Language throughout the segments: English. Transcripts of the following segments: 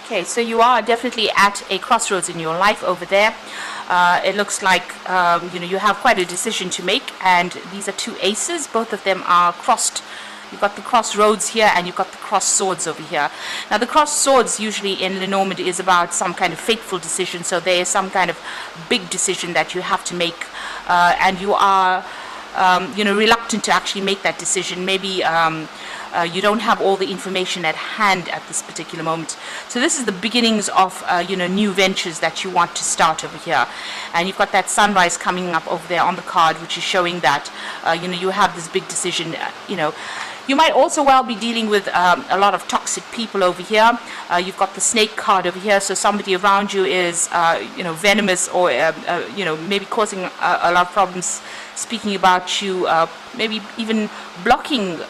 Okay, so you are definitely at a crossroads in your life over there. It looks like you have quite a decision to make, and these are two aces. Both of them are crossed. You've got the crossroads here, and you've got the cross swords over here. Now, the cross swords usually in Lenormand is about some kind of fateful decision. So there is some kind of big decision that you have to make, and you are reluctant to actually make that decision. Maybe you don't have all the information at hand at this particular moment. So this is the beginnings of new ventures that you want to start over here. And you've got that sunrise coming up over there on the card, which is showing that you have this big decision. You might also well be dealing with a lot of toxic people over here. You've got the snake card over here, so somebody around you is venomous, or maybe causing a lot of problems, speaking about you, maybe even blocking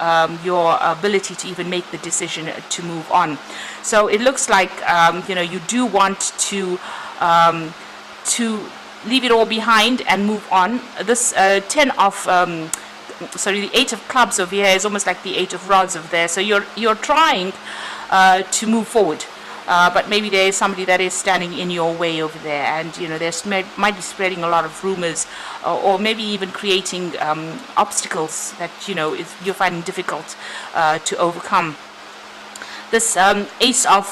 your ability to even make the decision to move on. So it looks like you do want to leave it all behind and move on. This the 8 of clubs over here is almost like the 8 of rods over there. So you're trying to move forward, but maybe there is somebody that is standing in your way over there, and there's might be spreading a lot of rumors, or maybe even creating obstacles that you're finding difficult to overcome. This ace of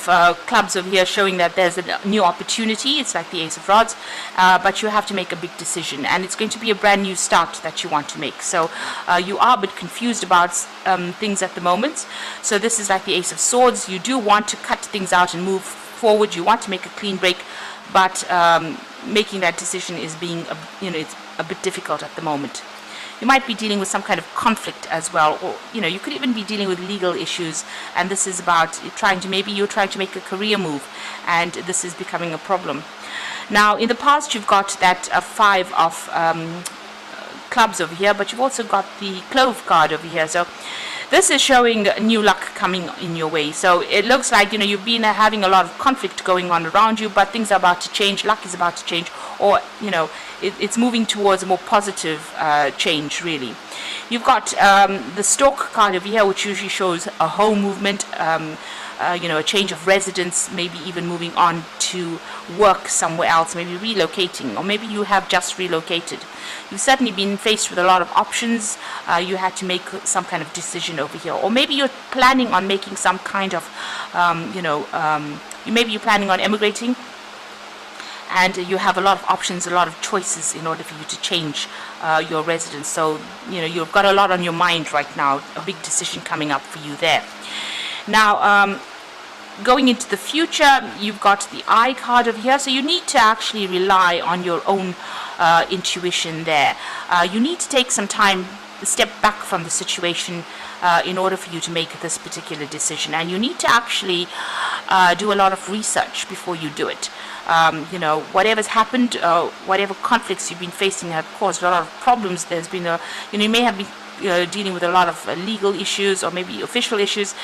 clubs over here showing that there's a new opportunity. It's like the ace of rods, but you have to make a big decision, and it's going to be a brand new start that you want to make. So you are a bit confused about things at the moment. So this is like the ace of swords. You do want to cut things out and move forward. You want to make a clean break, but making that decision is it's a bit difficult at the moment. You might be dealing with some kind of conflict as well, or you could even be dealing with legal issues, and this is about you're trying to make a career move, and this is becoming a problem. Now, in the past, you've got that 5 of clubs over here, but you've also got the clove card over here. So this is showing new luck coming in your way. So it looks like you've been having a lot of conflict going on around you, but things are about to change. Luck is about to change, or it's moving towards a more positive change, really. You've got the Stork card over here, which usually shows a whole movement, a change of residence, maybe even moving on to work somewhere else, maybe relocating, or maybe you have just relocated. You've certainly been faced with a lot of options. You had to make some kind of decision over here, or maybe you're planning on making some kind of, maybe you're planning on emigrating, and you have a lot of options, a lot of choices in order for you to change your residence. So you've got a lot on your mind right now, a big decision coming up for you there. Now, going into the future, you've got the Eye card over here, so you need to actually rely on your own intuition there. You need to take some time, step back from the situation in order for you to make this particular decision, and you need to actually do a lot of research before you do it. Whatever's happened, whatever conflicts you've been facing have caused a lot of problems. There's been you may have been dealing with a lot of legal issues, or maybe official issues,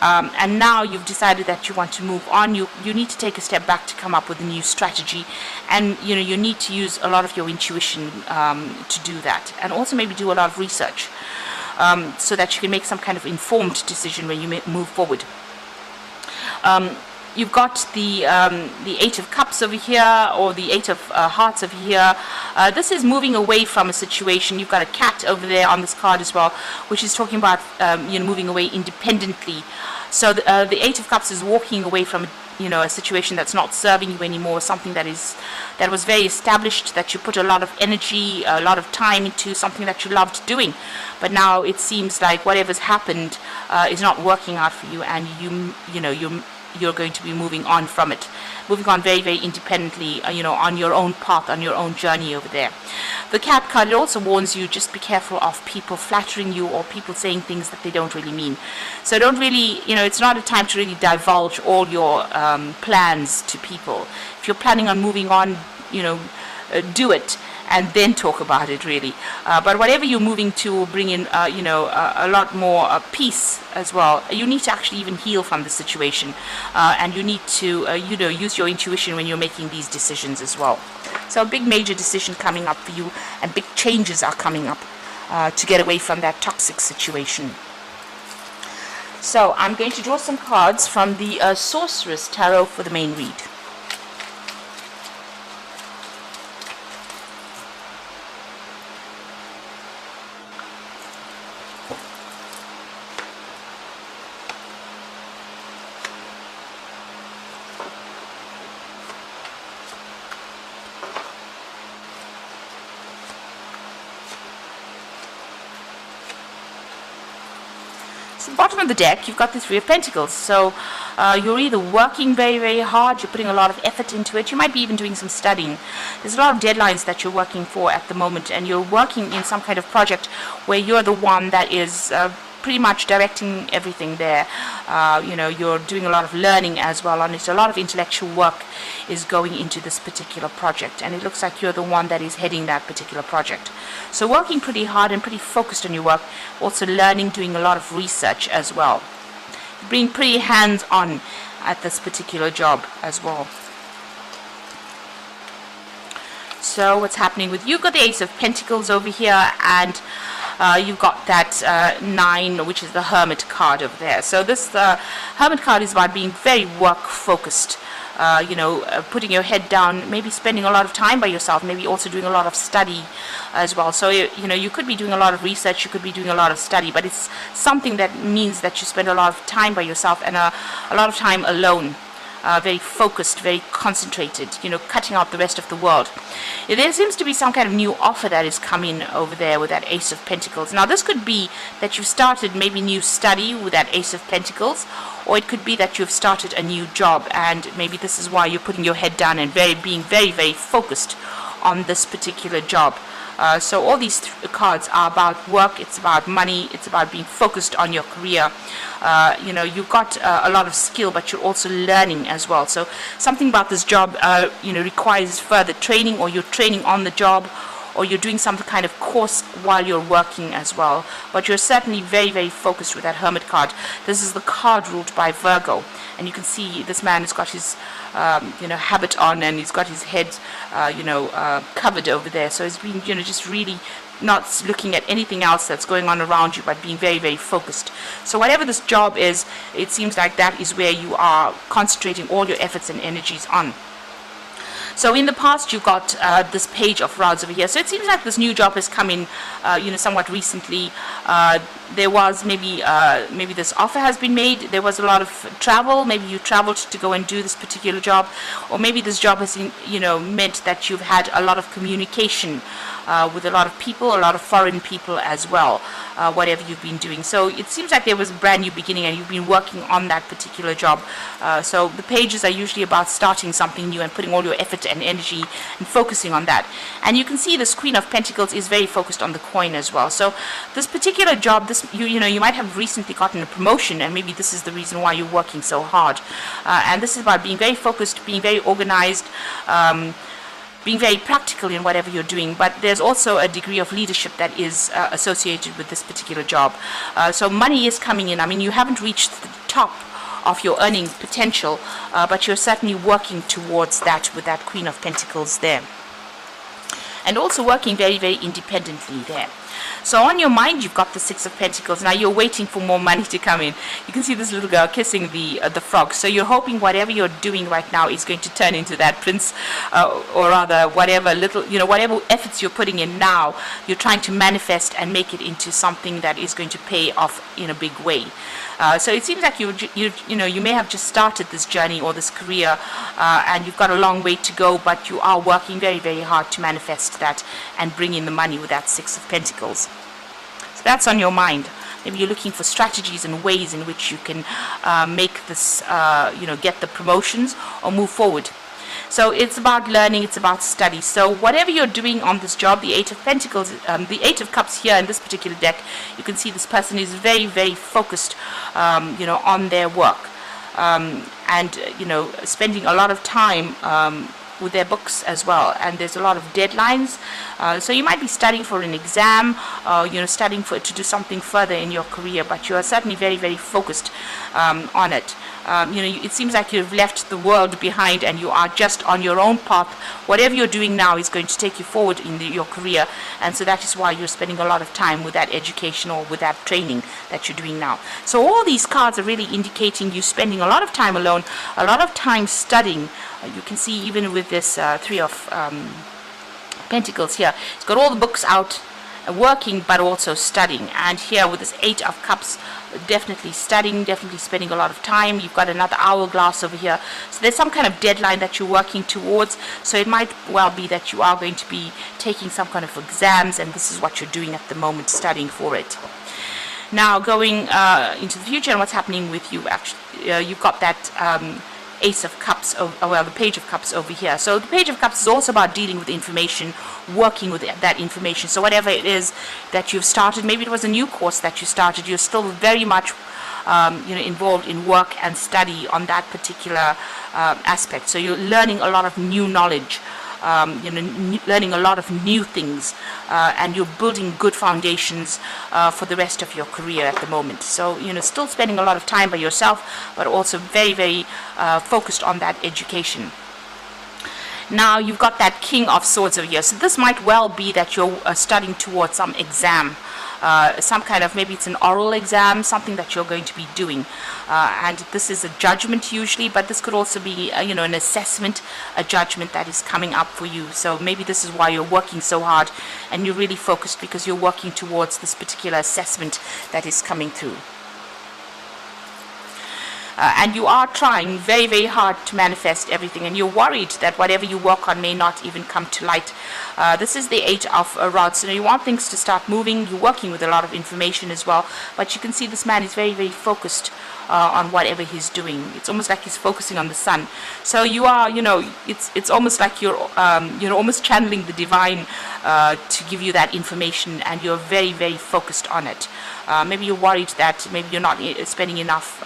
and now you've decided that you want to move on. You need to take a step back to come up with a new strategy, and you need to use a lot of your intuition to do that, and also maybe do a lot of research so that you can make some kind of informed decision when you move forward. You've got the 8 of Cups over here, or the 8 of Hearts over here. This is moving away from a situation. You've got a cat over there on this card as well, which is talking about moving away independently. So the 8 of Cups is walking away from a situation that's not serving you anymore, something that was very established, that you put a lot of energy, a lot of time into, something that you loved doing, but now it seems like whatever's happened is not working out for you, and you're going to be moving on from it, moving on very, very independently, on your own path, on your own journey over there. The Cat card, it also warns you, just be careful of people flattering you, or people saying things that they don't really mean. So don't really, it's not a time to really divulge all your plans to people. If you're planning on moving on, do it, and then talk about it, really. But whatever you're moving to will bring in, a lot more peace as well. You need to actually even heal from the situation, and you need to, use your intuition when you're making these decisions as well. So a big major decision coming up for you, and big changes are coming up to get away from that toxic situation. So I'm going to draw some cards from the Sorceress Tarot for the main read. So the bottom of the deck, you've got the Three of Pentacles. So you're either working very, very hard, you're putting a lot of effort into it, you might be even doing some studying. There's a lot of deadlines that you're working for at the moment, and you're working in some kind of project where you're the one that is pretty much directing everything there. You're doing a lot of learning as well on it. A lot of intellectual work is going into this particular project, and it looks like you're the one that is heading that particular project. So working pretty hard and pretty focused on your work, also learning, doing a lot of research as well. Being pretty hands-on at this particular job as well. So what's happening with you? You've got the Ace of Pentacles over here, and you've got that 9, which is the Hermit card over there. So this Hermit card is about being very work-focused. Putting your head down, maybe spending a lot of time by yourself, maybe also doing a lot of study as well. So, you could be doing a lot of research, you could be doing a lot of study, but it's something that means that you spend a lot of time by yourself and a lot of time alone. Very focused, very concentrated, cutting out the rest of the world. There seems to be some kind of new offer that is coming over there with that Ace of Pentacles. Now, this could be that you've started maybe new study with that Ace of Pentacles, or it could be that you've started a new job, and maybe this is why you're putting your head down and being very, very focused on this particular job. So all these cards are about work, it's about money, it's about being focused on your career. You've got a lot of skill, but you're also learning as well. So something about this job, requires further training, or you're training on the job, or you're doing some kind of course while you're working as well. But you're certainly very, very focused with that Hermit card. This is the card ruled by Virgo. And you can see this man has got his, habit on, and he's got his head, covered over there. So he's been, just really not looking at anything else that's going on around you, but being very, very focused. So whatever this job is, it seems like that is where you are concentrating all your efforts and energies on. So in the past, you've got this Page of Rods over here. So it seems like this new job has come in, somewhat recently. There was maybe this offer has been made. There was a lot of travel. Maybe you traveled to go and do this particular job, or maybe this job has, meant that you've had a lot of communication with a lot of people, a lot of foreign people as well. Whatever you've been doing. So it seems like there was a brand new beginning, and you've been working on that particular job. So the pages are usually about starting something new and putting all your effort and energy and focusing on that. And you can see this Queen of Pentacles is very focused on the coin as well. So this particular job, you might have recently gotten a promotion, and maybe this is the reason why you're working so hard. And this is about being very focused, being very organized, being very practical in whatever you're doing, but there's also a degree of leadership that is associated with this particular job. So money is coming in. I mean, you haven't reached the top of your earning potential, but you're certainly working towards that with that Queen of Pentacles there. And also working very, very independently there. So on your mind, you've got the Six of Pentacles. Now you're waiting for more money to come in. You can see this little girl kissing the frog. So you're hoping whatever you're doing right now is going to turn into that prince, or rather whatever whatever efforts you're putting in now, you're trying to manifest and make it into something that is going to pay off in a big way. So it seems like you may have just started this journey or this career, and you've got a long way to go, but you are working very, very hard to manifest that and bring in the money with that Six of Pentacles. So that's on your mind. Maybe you're looking for strategies and ways in which you can make this, get the promotions or move forward. So it's about learning, it's about study. So whatever you're doing on this job, the Eight of Pentacles, the Eight of Cups here in this particular deck, you can see this person is very, very focused, on their work, and spending a lot of time with their books as well, and there's a lot of deadlines. So you might be studying for an exam, studying to do something further in your career, but you are certainly very, very focused on it. It seems like you've left the world behind and you are just on your own path. Whatever you're doing now is going to take you forward in your career, and so that is why you're spending a lot of time with that education or with that training that you're doing now. So all these cards are really indicating you spending a lot of time alone, a lot of time studying. You can see even with this Three of Pentacles here, it's got all the books out, working but also studying. And here with this Eight of Cups, definitely studying, definitely spending a lot of time. You've got another hourglass over here, so there's some kind of deadline that you're working towards. So it might well be that you are going to be taking some kind of exams, and this is what you're doing at the moment, studying for it. Now going into the future and what's happening with you, actually you've got that Ace of Cups, the Page of Cups over here. So the Page of Cups is also about dealing with information, working with that information. So whatever it is that you've started, maybe it was a new course that you started, you're still very much involved in work and study on that particular aspect. So you're learning a lot of new knowledge, learning a lot of new things, and you're building good foundations for the rest of your career at the moment. So still spending a lot of time by yourself, but also very, very focused on that education. Now you've got that King of Swords over here. So this might well be that you're studying towards some exam, some kind of, maybe it's an oral exam, something that you're going to be doing, and this is a judgment usually, but this could also be an assessment, a judgment that is coming up for you. So maybe this is why you're working so hard and you're really focused, because you're working towards this particular assessment that is coming through. And you are trying very, very hard to manifest everything, and you're worried that whatever you work on may not even come to light. This is the Eight of Rods. So you want things to start moving. You're working with a lot of information as well, but you can see this man is very, very focused on whatever he's doing. It's almost like he's focusing on the sun. So you are, it's almost like you're almost channeling the divine to give you that information, and you're very, very focused on it. Maybe you're worried that maybe you're not spending enough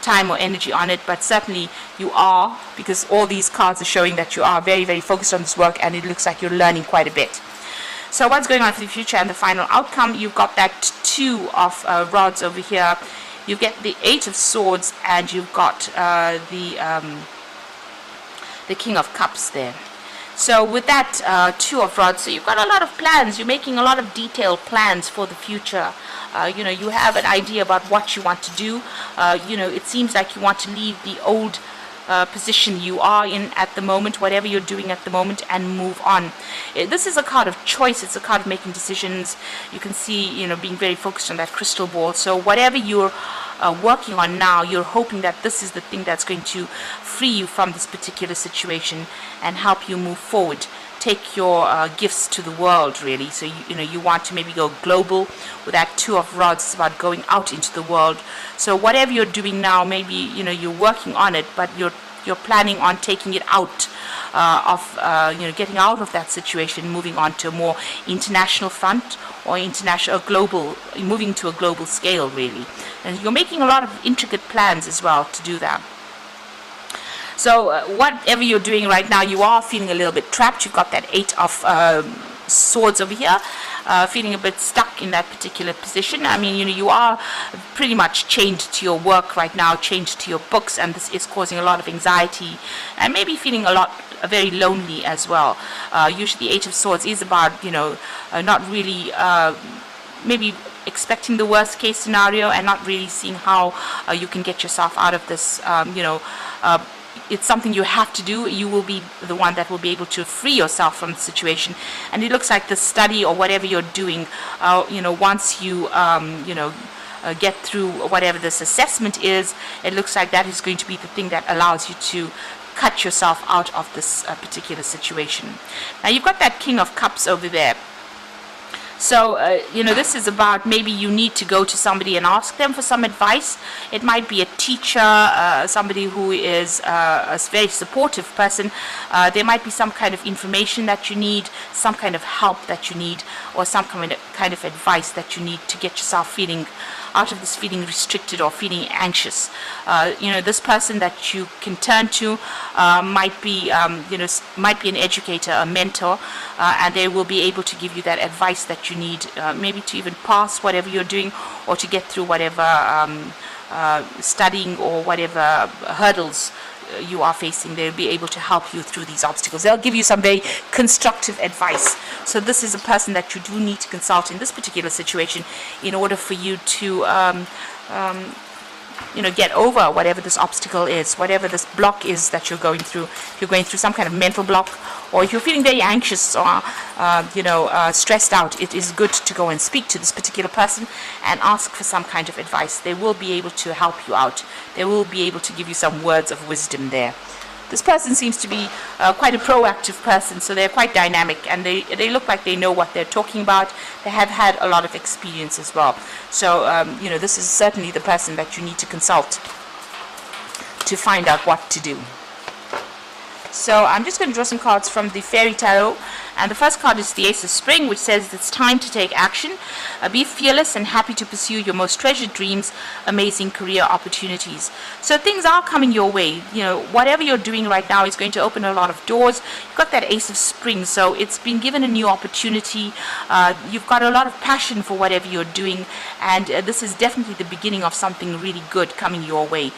time or energy on it, but certainly you are, because all these cards are showing that you are very, very focused on this work, and it looks like you're learning quite a bit. So what's going on for the future and the final outcome? You've got that Two of Rods over here. You get the Eight of Swords, and you've got the King of Cups there. So with that Two of Rods, so you've got a lot of plans. You're making a lot of detailed plans for the future. You have an idea about what you want to do. It seems like you want to leave the old position you are in at the moment, whatever you're doing at the moment, and move on. This is a card of choice. It's a card of making decisions. You can see, being very focused on that crystal ball. So whatever you're working on now, you're hoping that this is the thing that's going to free you from this particular situation and help you move forward. Take your gifts to the world, really. So you want to maybe go global. With that Two of Rods, it's about going out into the world. So whatever you're doing now, maybe you're working on it, but you're planning on taking it out getting out of that situation, moving on to a more international front, or global, moving to a global scale, really. And you're making a lot of intricate plans as well to do that. So whatever you're doing right now, you are feeling a little bit trapped. You've got that Eight of Swords over here, feeling a bit stuck in that particular position. I mean, you are pretty much chained to your work right now, chained to your books, and this is causing a lot of anxiety, and maybe feeling very lonely as well. Usually the Eight of Swords is about, not really, maybe expecting the worst case scenario and not really seeing how you can get yourself out of this, it's something you have to do. You will be the one that will be able to free yourself from the situation. And it looks like the study or whatever you're doing, once you, get through whatever this assessment is, it looks like that is going to be the thing that allows you to cut yourself out of this particular situation. Now you've got that King of Cups over there. So, this is about maybe you need to go to somebody and ask them for some advice. It might be a teacher, somebody who is a very supportive person. There might be some kind of information that you need, some kind of help that you need, or some kind of advice that you need to get yourself feeling out of this feeling restricted or feeling anxious. This person that you can turn to might be an educator, a mentor, and they will be able to give you that advice that you need, maybe to even pass whatever you're doing, or to get through whatever studying or whatever hurdles you are facing. They'll be able to help you through these obstacles. They'll give you some very constructive advice. So this is a person that you do need to consult in this particular situation in order for you to get over whatever this obstacle is, whatever this block is that you're going through. If you're going through some kind of mental block, or if you're feeling very anxious or stressed out, it is good to go and speak to this particular person and ask for some kind of advice. They will be able to help you out. They will be able to give you some words of wisdom there. This person seems to be quite a proactive person, so they're quite dynamic, and they look like they know what they're talking about. They have had a lot of experience as well. So, this is certainly the person that you need to consult to find out what to do. So I'm just going to draw some cards from the Fairy Tarot, and the first card is the Ace of Spring, which says it's time to take action. Be fearless and happy to pursue your most treasured dreams, amazing career opportunities. So things are coming your way. Whatever you're doing right now is going to open a lot of doors. You've got that Ace of Spring, so it's been given a new opportunity. You've got a lot of passion for whatever you're doing, and this is definitely the beginning of something really good coming your way.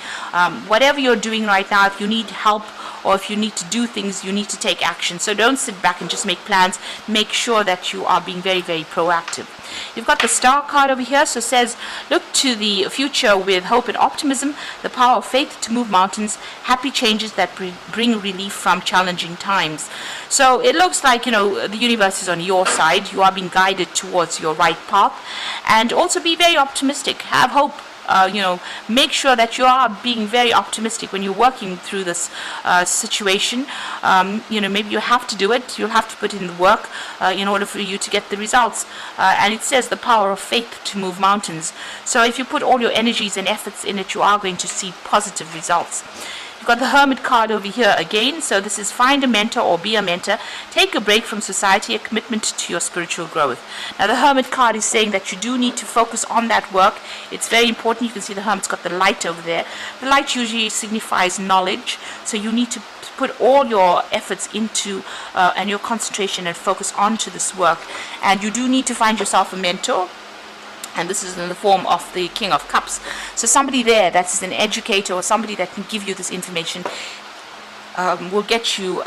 Whatever you're doing right now, if you need help or if you need to do things, you need to take action. So don't sit back and just make plans. Make sure that you are being very, very proactive. You've got the Star card over here, so it says, look to the future with hope and optimism, the power of faith to move mountains, happy changes that bring relief from challenging times. So it looks like, the universe is on your side. You are being guided towards your right path. And also be very optimistic. Have hope. Make sure that you are being very optimistic when you're working through this situation. Maybe you have to do it. You'll have to put in the work in order for you to get the results. And it says the power of faith to move mountains. So if you put all your energies and efforts in it, you are going to see positive results. You've got the Hermit card over here again. So this is find a mentor or be a mentor. Take a break from society, a commitment to your spiritual growth. Now the Hermit card is saying that you do need to focus on that work. It's very important. You can see the Hermit's got the light over there. The light usually signifies knowledge. So you need to put all your efforts into and your concentration and focus onto this work. And you do need to find yourself a mentor. And this is in the form of the King of Cups. So somebody there that's an educator or somebody that can give you this information will get you,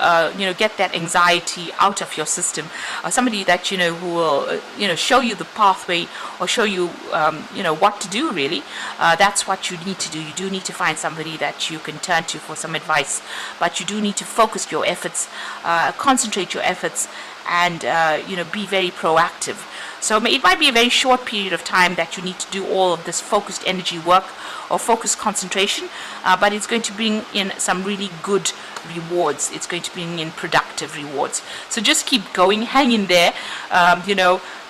get that anxiety out of your system. Somebody that, who will, show you the pathway or show you, what to do really. That's what you need to do. You do need to find somebody that you can turn to for some advice. But you do need to focus your efforts, concentrate your efforts, and, be very proactive. So it might be a very short period of time that you need to do all of this focused energy work or focused concentration, but it's going to bring in some really good rewards. It's going to bring in productive rewards. So just keep going, hang in there.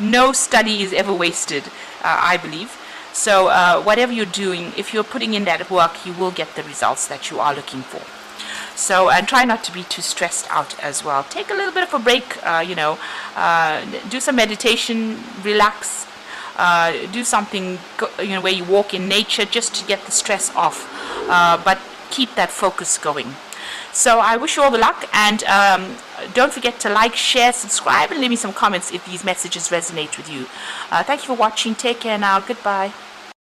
No study is ever wasted, I believe. So whatever you're doing, if you're putting in that work, you will get the results that you are looking for. So, and try not to be too stressed out as well. Take a little bit of a break, do some meditation, relax, do something, where you walk in nature just to get the stress off, but keep that focus going. So I wish you all the luck, and don't forget to like, share, subscribe, and leave me some comments if these messages resonate with you. Thank you for watching. Take care now. Goodbye.